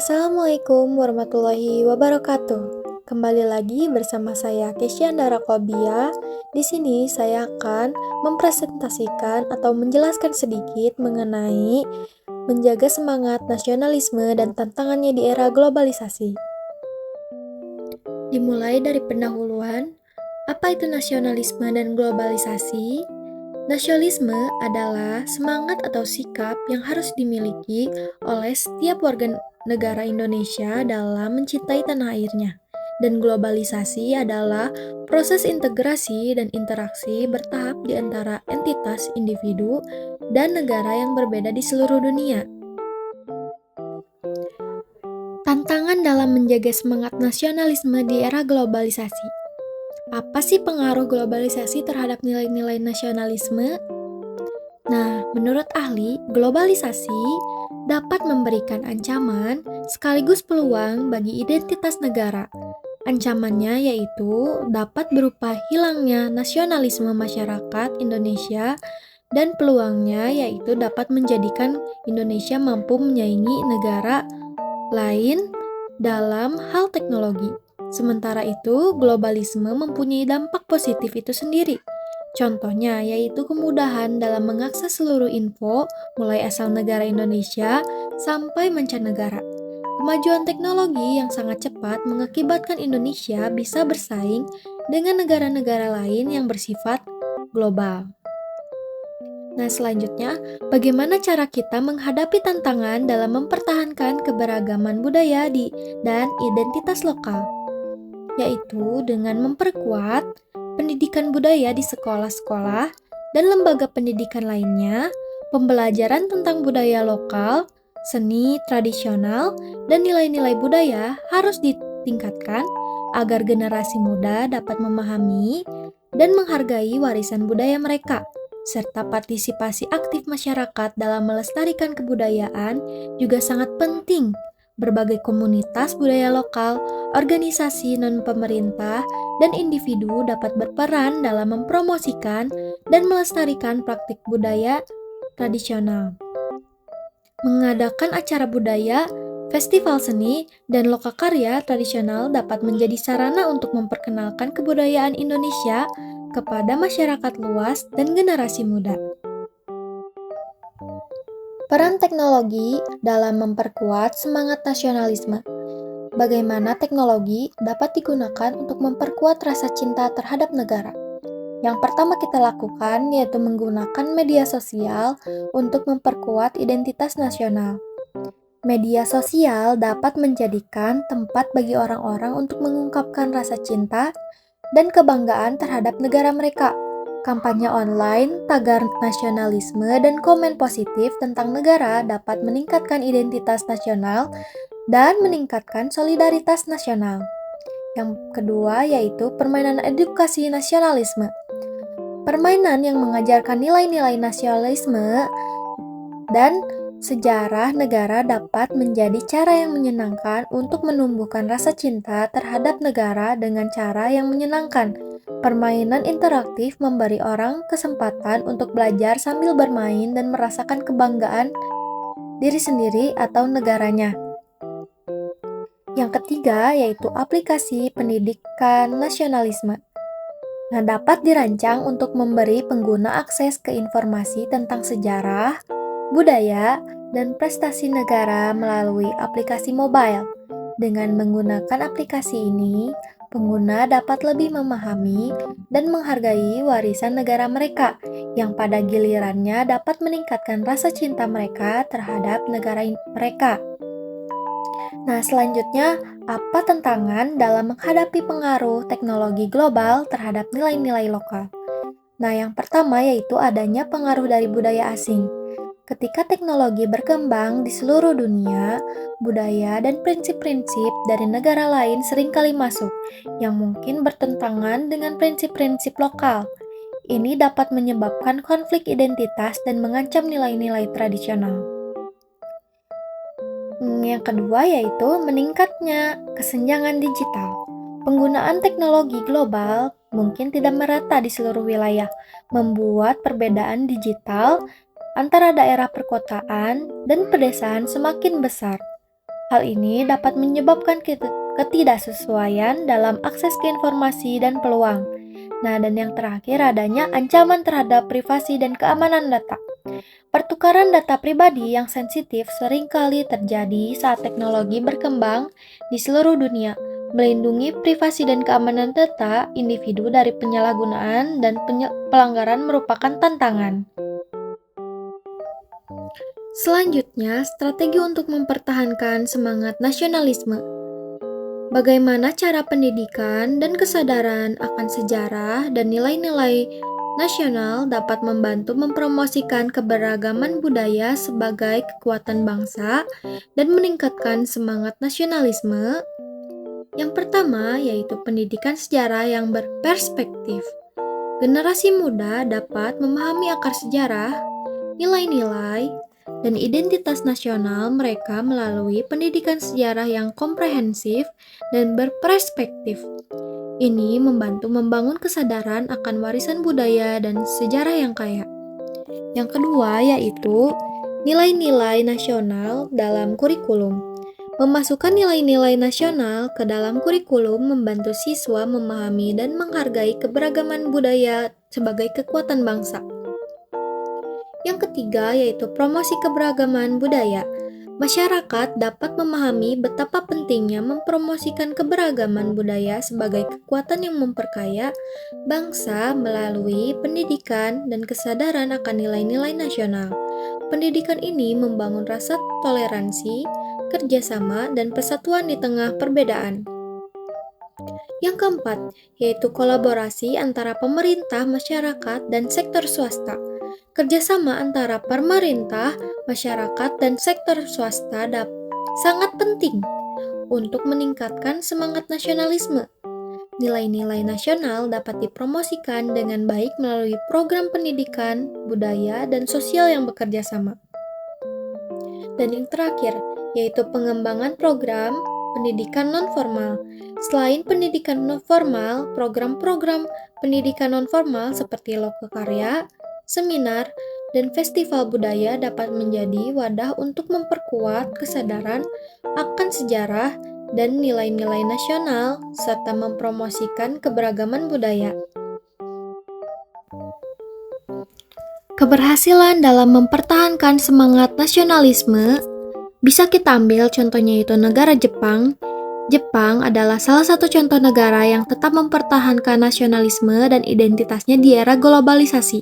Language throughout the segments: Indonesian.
Assalamualaikum warahmatullahi wabarakatuh. Kembali lagi bersama saya Kesyandara Kobia. Di sini saya akan mempresentasikan atau menjelaskan sedikit mengenai menjaga semangat nasionalisme dan tantangannya di era globalisasi. Dimulai dari pendahuluan, apa itu nasionalisme dan globalisasi? Nasionalisme adalah semangat atau sikap yang harus dimiliki oleh setiap warga negara Indonesia dalam mencintai tanah airnya. Dan globalisasi adalah proses integrasi dan interaksi bertahap di antara entitas, individu, dan negara yang berbeda di seluruh dunia. Tantangan dalam menjaga semangat nasionalisme di era globalisasi. Apa sih pengaruh globalisasi terhadap nilai-nilai nasionalisme? Nah, menurut ahli, globalisasi dapat memberikan ancaman sekaligus peluang bagi identitas negara. Ancamannya yaitu dapat berupa hilangnya nasionalisme masyarakat Indonesia dan peluangnya yaitu dapat menjadikan Indonesia mampu menyaingi negara lain dalam hal teknologi. Sementara itu, globalisme mempunyai dampak positif itu sendiri. Contohnya yaitu kemudahan dalam mengakses seluruh info mulai asal negara Indonesia sampai mancanegara. Kemajuan teknologi yang sangat cepat mengakibatkan Indonesia bisa bersaing dengan negara-negara lain yang bersifat global. Nah, selanjutnya, bagaimana cara kita menghadapi tantangan dalam mempertahankan keberagaman budaya dan identitas lokal? Yaitu dengan memperkuat pendidikan budaya di sekolah-sekolah dan lembaga pendidikan lainnya, pembelajaran tentang budaya lokal, seni tradisional, dan nilai-nilai budaya harus ditingkatkan agar generasi muda dapat memahami dan menghargai warisan budaya mereka, serta partisipasi aktif masyarakat dalam melestarikan kebudayaan juga sangat penting. Berbagai komunitas budaya lokal, organisasi non-pemerintah, dan individu dapat berperan dalam mempromosikan dan melestarikan praktik budaya tradisional. Mengadakan acara budaya, festival seni, dan lokakarya tradisional dapat menjadi sarana untuk memperkenalkan kebudayaan Indonesia kepada masyarakat luas dan generasi muda. Peran teknologi dalam memperkuat semangat nasionalisme. Bagaimana teknologi dapat digunakan untuk memperkuat rasa cinta terhadap negara? Yang pertama kita lakukan yaitu menggunakan media sosial untuk memperkuat identitas nasional. Media sosial dapat menjadikan tempat bagi orang-orang untuk mengungkapkan rasa cinta dan kebanggaan terhadap negara mereka. Kampanye online, tagar nasionalisme, dan komen positif tentang negara dapat meningkatkan identitas nasional dan meningkatkan solidaritas nasional. Yang kedua yaitu permainan edukasi nasionalisme. Permainan yang mengajarkan nilai-nilai nasionalisme dan sejarah negara dapat menjadi cara yang menyenangkan untuk menumbuhkan rasa cinta terhadap negara dengan cara yang menyenangkan. Permainan interaktif memberi orang kesempatan untuk belajar sambil bermain dan merasakan kebanggaan diri sendiri atau negaranya. Yang ketiga yaitu aplikasi pendidikan nasionalisme. Nah, dapat dirancang untuk memberi pengguna akses ke informasi tentang sejarah, budaya, dan prestasi negara melalui aplikasi mobile. Dengan menggunakan aplikasi ini, pengguna dapat lebih memahami dan menghargai warisan negara mereka, yang pada gilirannya dapat meningkatkan rasa cinta mereka terhadap negara mereka. Nah, selanjutnya, apa tantangan dalam menghadapi pengaruh teknologi global terhadap nilai-nilai lokal? Nah, yang pertama yaitu adanya pengaruh dari budaya asing. Ketika teknologi berkembang di seluruh dunia, budaya dan prinsip-prinsip dari negara lain seringkali masuk, yang mungkin bertentangan dengan prinsip-prinsip lokal. Ini dapat menyebabkan konflik identitas dan mengancam nilai-nilai tradisional. Yang kedua yaitu meningkatnya kesenjangan digital. Penggunaan teknologi global mungkin tidak merata di seluruh wilayah, membuat perbedaan digital antara daerah perkotaan dan pedesaan semakin besar. Hal ini dapat menyebabkan ketidaksesuaian dalam akses ke informasi dan peluang. Nah, dan yang terakhir adanya ancaman terhadap privasi dan keamanan data. Pertukaran data pribadi yang sensitif seringkali terjadi saat teknologi berkembang di seluruh dunia. Melindungi privasi dan keamanan data individu dari penyalahgunaan dan pelanggaran merupakan tantangan. Selanjutnya, strategi untuk mempertahankan semangat nasionalisme. Bagaimana cara pendidikan dan kesadaran akan sejarah dan nilai-nilai nasional dapat membantu mempromosikan keberagaman budaya sebagai kekuatan bangsa dan meningkatkan semangat nasionalisme? Yang pertama yaitu pendidikan sejarah yang berperspektif. Generasi muda dapat memahami akar sejarah, nilai-nilai, dan identitas nasional mereka melalui pendidikan sejarah yang komprehensif dan berperspektif. Ini membantu membangun kesadaran akan warisan budaya dan sejarah yang kaya. Yang kedua yaitu nilai-nilai nasional dalam kurikulum. Memasukkan nilai-nilai nasional ke dalam kurikulum membantu siswa memahami dan menghargai keberagaman budaya sebagai kekuatan bangsa. Yang ketiga yaitu promosi keberagaman budaya. Masyarakat dapat memahami betapa pentingnya mempromosikan keberagaman budaya sebagai kekuatan yang memperkaya bangsa melalui pendidikan dan kesadaran akan nilai-nilai nasional. Pendidikan ini membangun rasa toleransi, kerjasama, dan persatuan di tengah perbedaan. Yang keempat, yaitu kolaborasi antara pemerintah, masyarakat, dan sektor swasta. Kerjasama antara pemerintah, masyarakat, dan sektor swasta sangat penting untuk meningkatkan semangat nasionalisme. Nilai-nilai nasional dapat dipromosikan dengan baik melalui program pendidikan, budaya, dan sosial yang bekerja sama. Dan yang terakhir, yaitu pengembangan program pendidikan non-formal. Selain pendidikan non-formal, program-program pendidikan non-formal seperti lokakarya, seminar, dan festival budaya dapat menjadi wadah untuk memperkuat kesadaran akan sejarah dan nilai-nilai nasional, serta mempromosikan keberagaman budaya. Keberhasilan dalam mempertahankan semangat nasionalisme bisa kita ambil contohnya yaitu negara Jepang. Jepang adalah salah satu contoh negara yang tetap mempertahankan nasionalisme dan identitasnya di era globalisasi.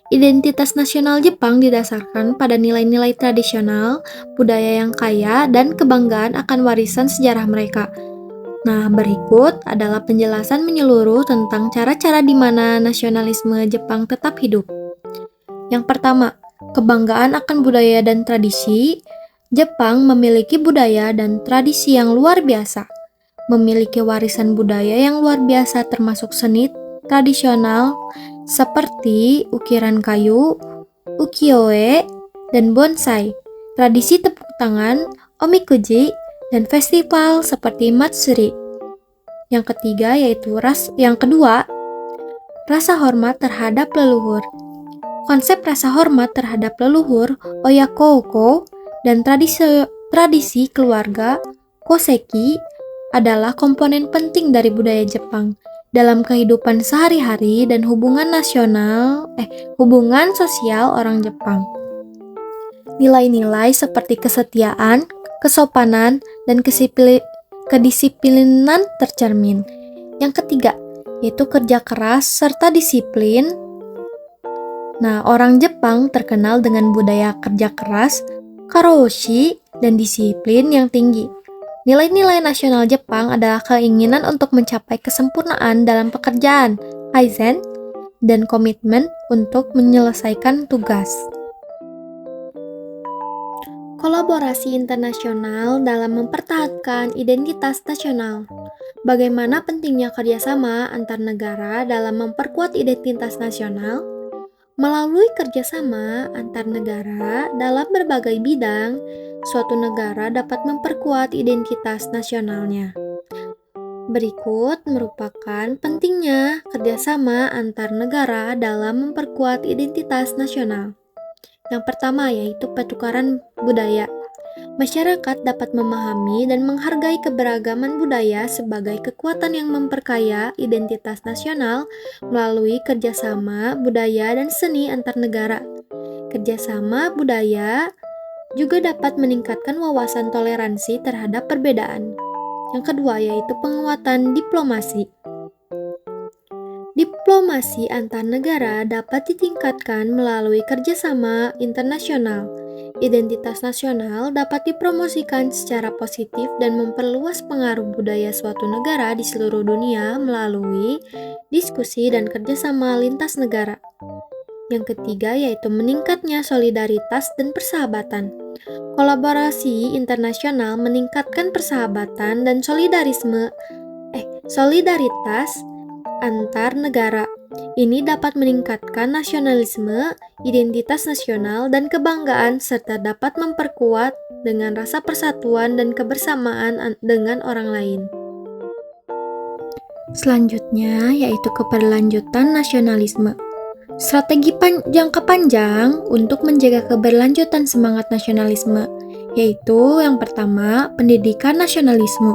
Identitas nasional Jepang didasarkan pada nilai-nilai tradisional, budaya yang kaya, dan kebanggaan akan warisan sejarah mereka. Nah, berikut adalah penjelasan menyeluruh tentang cara-cara di mana nasionalisme Jepang tetap hidup. Yang pertama, kebanggaan akan budaya dan tradisi. Jepang memiliki budaya dan tradisi yang luar biasa. Memiliki warisan budaya yang luar biasa termasuk seni tradisional seperti ukiran kayu, ukiyo-e, dan bonsai, tradisi tepuk tangan, omikuji, dan festival seperti matsuri. Yang ketiga yaitu kedua, rasa hormat terhadap leluhur. Konsep rasa hormat terhadap leluhur, oyakouko, dan tradisi keluarga, koseki, adalah komponen penting dari budaya Jepang dalam kehidupan sehari-hari dan hubungan sosial orang Jepang. Nilai-nilai seperti kesetiaan, kesopanan, dan kedisiplinan tercermin. Yang ketiga, yaitu kerja keras serta disiplin. Nah, orang Jepang terkenal dengan budaya kerja keras, karoshi, dan disiplin yang tinggi. Nilai-nilai nasional Jepang adalah keinginan untuk mencapai kesempurnaan dalam pekerjaan, kaizen, dan komitmen untuk menyelesaikan tugas. Kolaborasi internasional dalam mempertahankan identitas nasional. Bagaimana pentingnya kerjasama antar negara dalam memperkuat identitas nasional? Melalui kerjasama antar negara dalam berbagai bidang, suatu negara dapat memperkuat identitas nasionalnya. Berikut merupakan pentingnya kerjasama antar negara dalam memperkuat identitas nasional. Yang pertama yaitu pertukaran budaya. Masyarakat dapat memahami dan menghargai keberagaman budaya sebagai kekuatan yang memperkaya identitas nasional melalui kerjasama budaya dan seni antar negara. Kerjasama budaya juga dapat meningkatkan wawasan toleransi terhadap perbedaan. Yang kedua yaitu penguatan diplomasi. Diplomasi antar negara dapat ditingkatkan melalui kerjasama internasional. Identitas nasional dapat dipromosikan secara positif dan memperluas pengaruh budaya suatu negara di seluruh dunia melalui diskusi dan kerjasama lintas negara. Yang ketiga yaitu meningkatnya solidaritas dan persahabatan. Kolaborasi internasional meningkatkan persahabatan dan solidaritas antar negara. Ini dapat meningkatkan nasionalisme, identitas nasional, dan kebanggaan serta dapat memperkuat dengan rasa persatuan dan kebersamaan dengan orang lain. Selanjutnya yaitu keberlanjutan nasionalisme. Strategi jangka panjang untuk menjaga keberlanjutan semangat nasionalisme, yaitu yang pertama, pendidikan nasionalisme.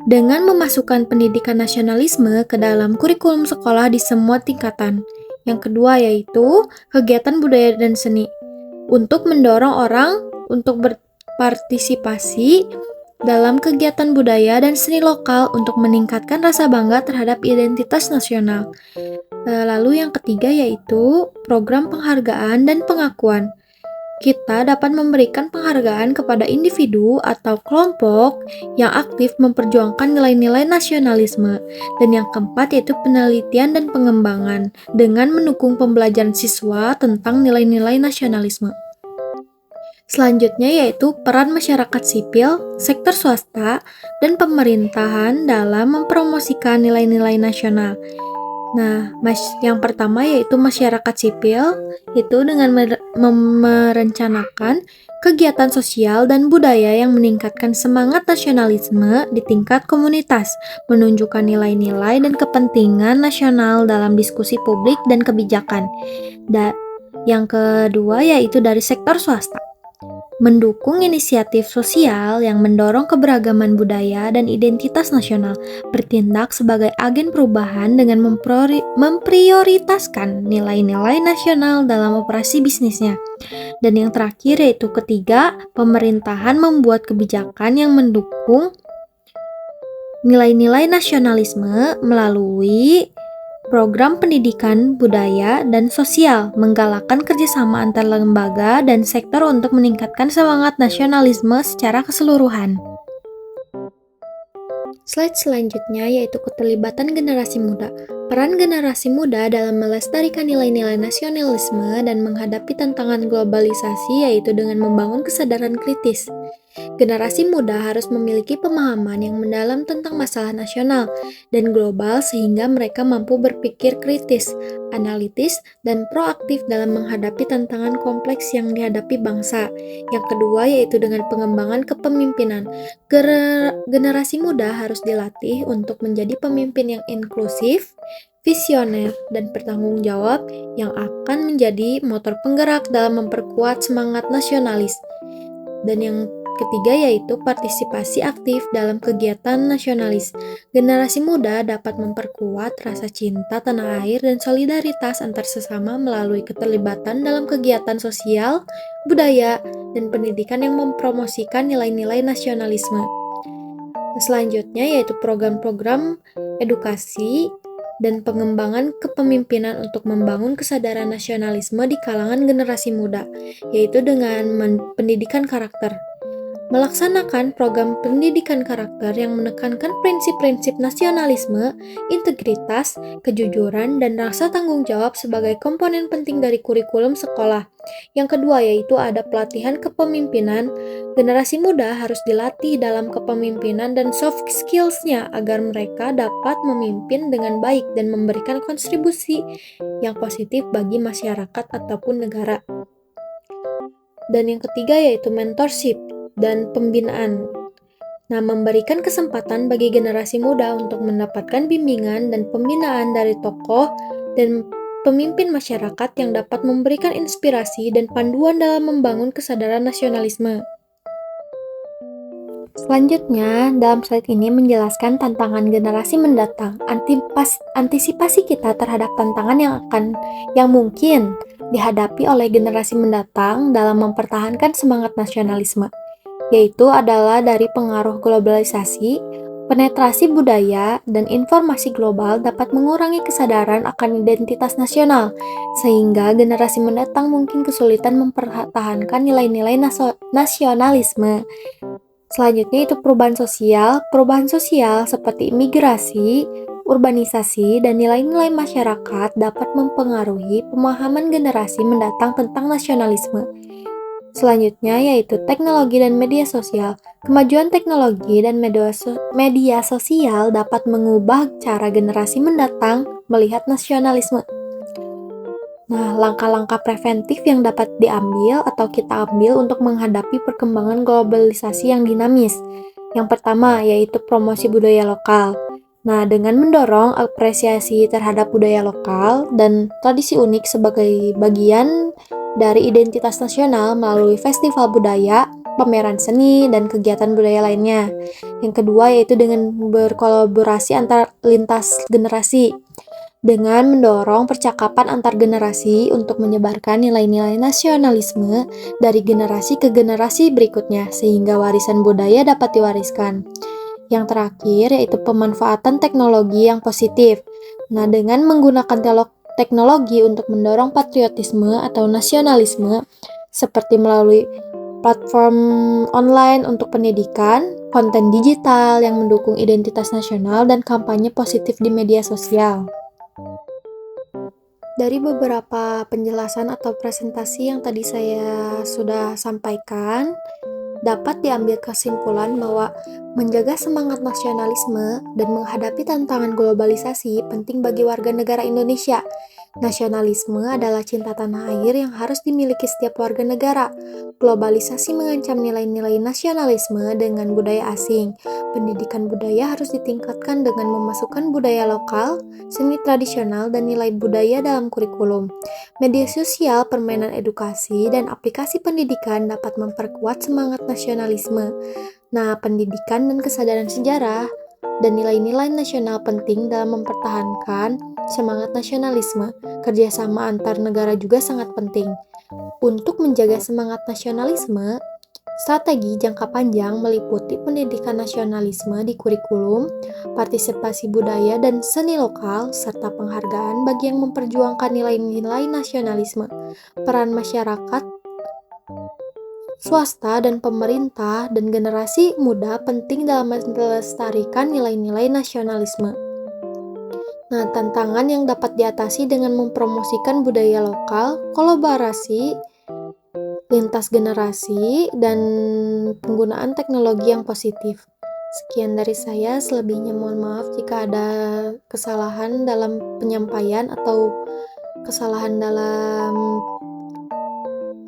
Dengan memasukkan pendidikan nasionalisme ke dalam kurikulum sekolah di semua tingkatan. Yang kedua yaitu kegiatan budaya dan seni. Untuk mendorong orang untuk berpartisipasi dalam kegiatan budaya dan seni lokal untuk meningkatkan rasa bangga terhadap identitas nasional. Lalu yang ketiga yaitu program penghargaan dan pengakuan. Kita dapat memberikan penghargaan kepada individu atau kelompok yang aktif memperjuangkan nilai-nilai nasionalisme. Dan yang keempat yaitu penelitian dan pengembangan dengan mendukung pembelajaran siswa tentang nilai-nilai nasionalisme. Selanjutnya yaitu peran masyarakat sipil, sektor swasta, dan pemerintahan dalam mempromosikan nilai-nilai nasional. Nah, yang pertama yaitu masyarakat sipil, itu dengan merencanakan kegiatan sosial dan budaya yang meningkatkan semangat nasionalisme di tingkat komunitas, menunjukkan nilai-nilai dan kepentingan nasional dalam diskusi publik dan kebijakan. Yang kedua yaitu dari sektor swasta. Mendukung inisiatif sosial yang mendorong keberagaman budaya dan identitas nasional, bertindak sebagai agen perubahan dengan memprioritaskan nilai-nilai nasional dalam operasi bisnisnya. Dan yang terakhir yaitu ketiga, pemerintahan membuat kebijakan yang mendukung nilai-nilai nasionalisme melalui program pendidikan, budaya, dan sosial, menggalakkan kerjasama antar lembaga dan sektor untuk meningkatkan semangat nasionalisme secara keseluruhan. Slide selanjutnya yaitu keterlibatan generasi muda. Peran generasi muda dalam melestarikan nilai-nilai nasionalisme dan menghadapi tantangan globalisasi yaitu dengan membangun kesadaran kritis. Generasi muda harus memiliki pemahaman yang mendalam tentang masalah nasional dan global sehingga mereka mampu berpikir kritis, analitis, dan proaktif dalam menghadapi tantangan kompleks yang dihadapi bangsa. Yang kedua yaitu dengan pengembangan kepemimpinan. Generasi muda harus dilatih untuk menjadi pemimpin yang inklusif, visioner, dan bertanggung jawab yang akan menjadi motor penggerak dalam memperkuat semangat nasionalis. Dan yang ketiga yaitu partisipasi aktif dalam kegiatan nasionalis. Generasi muda dapat memperkuat rasa cinta tanah air dan solidaritas antar sesama melalui keterlibatan dalam kegiatan sosial, budaya, dan pendidikan yang mempromosikan nilai-nilai nasionalisme. Selanjutnya yaitu program-program edukasi dan pengembangan kepemimpinan untuk membangun kesadaran nasionalisme di kalangan generasi muda, yaitu dengan pendidikan karakter. Melaksanakan program pendidikan karakter yang menekankan prinsip-prinsip nasionalisme, integritas, kejujuran, dan rasa tanggung jawab sebagai komponen penting dari kurikulum sekolah. Yang kedua yaitu ada pelatihan kepemimpinan. Generasi muda harus dilatih dalam kepemimpinan dan soft skills-nya agar mereka dapat memimpin dengan baik dan memberikan kontribusi yang positif bagi masyarakat ataupun negara. Dan yang ketiga yaitu mentorship dan pembinaan. Nah, memberikan kesempatan bagi generasi muda untuk mendapatkan bimbingan dan pembinaan dari tokoh dan pemimpin masyarakat yang dapat memberikan inspirasi dan panduan dalam membangun kesadaran nasionalisme. Selanjutnya, dalam slide ini menjelaskan tantangan generasi mendatang, antisipasi kita terhadap tantangan yang mungkin dihadapi oleh generasi mendatang dalam mempertahankan semangat nasionalisme, yaitu adalah dari pengaruh globalisasi, penetrasi budaya, dan informasi global dapat mengurangi kesadaran akan identitas nasional, sehingga generasi mendatang mungkin kesulitan mempertahankan nilai-nilai nasionalisme. Selanjutnya itu perubahan sosial. Perubahan sosial seperti imigrasi, urbanisasi, dan nilai-nilai masyarakat dapat mempengaruhi pemahaman generasi mendatang tentang nasionalisme. Selanjutnya yaitu teknologi dan media sosial. Kemajuan teknologi dan media sosial dapat mengubah cara generasi mendatang melihat nasionalisme. Nah, langkah-langkah preventif yang dapat diambil atau kita ambil untuk menghadapi perkembangan globalisasi yang dinamis. Yang pertama yaitu promosi budaya lokal. Nah, dengan mendorong apresiasi terhadap budaya lokal dan tradisi unik sebagai bagian dari identitas nasional melalui festival budaya, pameran seni, dan kegiatan budaya lainnya. Yang kedua yaitu dengan berkolaborasi antar lintas generasi. Dengan mendorong percakapan antar generasi untuk menyebarkan nilai-nilai nasionalisme dari generasi ke generasi berikutnya, sehingga warisan budaya dapat diwariskan. Yang terakhir yaitu pemanfaatan teknologi yang positif. Nah, dengan menggunakan teknologi untuk mendorong patriotisme atau nasionalisme, seperti melalui platform online untuk pendidikan, konten digital yang mendukung identitas nasional, dan kampanye positif di media sosial. Dari beberapa penjelasan atau presentasi yang tadi saya sudah sampaikan, dapat diambil kesimpulan bahwa menjaga semangat nasionalisme dan menghadapi tantangan globalisasi penting bagi warga negara Indonesia. Nasionalisme adalah cinta tanah air yang harus dimiliki setiap warga negara. Globalisasi mengancam nilai-nilai nasionalisme dengan budaya asing. Pendidikan budaya harus ditingkatkan dengan memasukkan budaya lokal, seni tradisional, dan nilai budaya dalam kurikulum. Media sosial, permainan edukasi, dan aplikasi pendidikan dapat memperkuat semangat nasionalisme. Nah, pendidikan dan kesadaran sejarah dan nilai-nilai nasional penting dalam mempertahankan semangat nasionalisme. Kerjasama antar negara juga sangat penting. Untuk menjaga semangat nasionalisme, strategi jangka panjang meliputi pendidikan nasionalisme di kurikulum, partisipasi budaya dan seni lokal, serta penghargaan bagi yang memperjuangkan nilai-nilai nasionalisme. Peran masyarakat, swasta, dan pemerintah, dan generasi muda penting dalam melestarikan nilai-nilai nasionalisme. Nah, tantangan yang dapat diatasi dengan mempromosikan budaya lokal, kolaborasi lintas generasi, dan penggunaan teknologi yang positif. Sekian dari saya, selebihnya mohon maaf jika ada kesalahan dalam penyampaian atau kesalahan dalam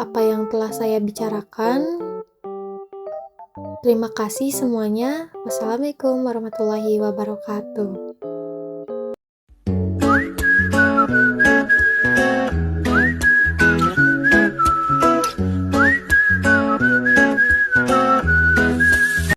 apa yang telah saya bicarakan. Terima kasih semuanya. Wassalamualaikum warahmatullahi wabarakatuh.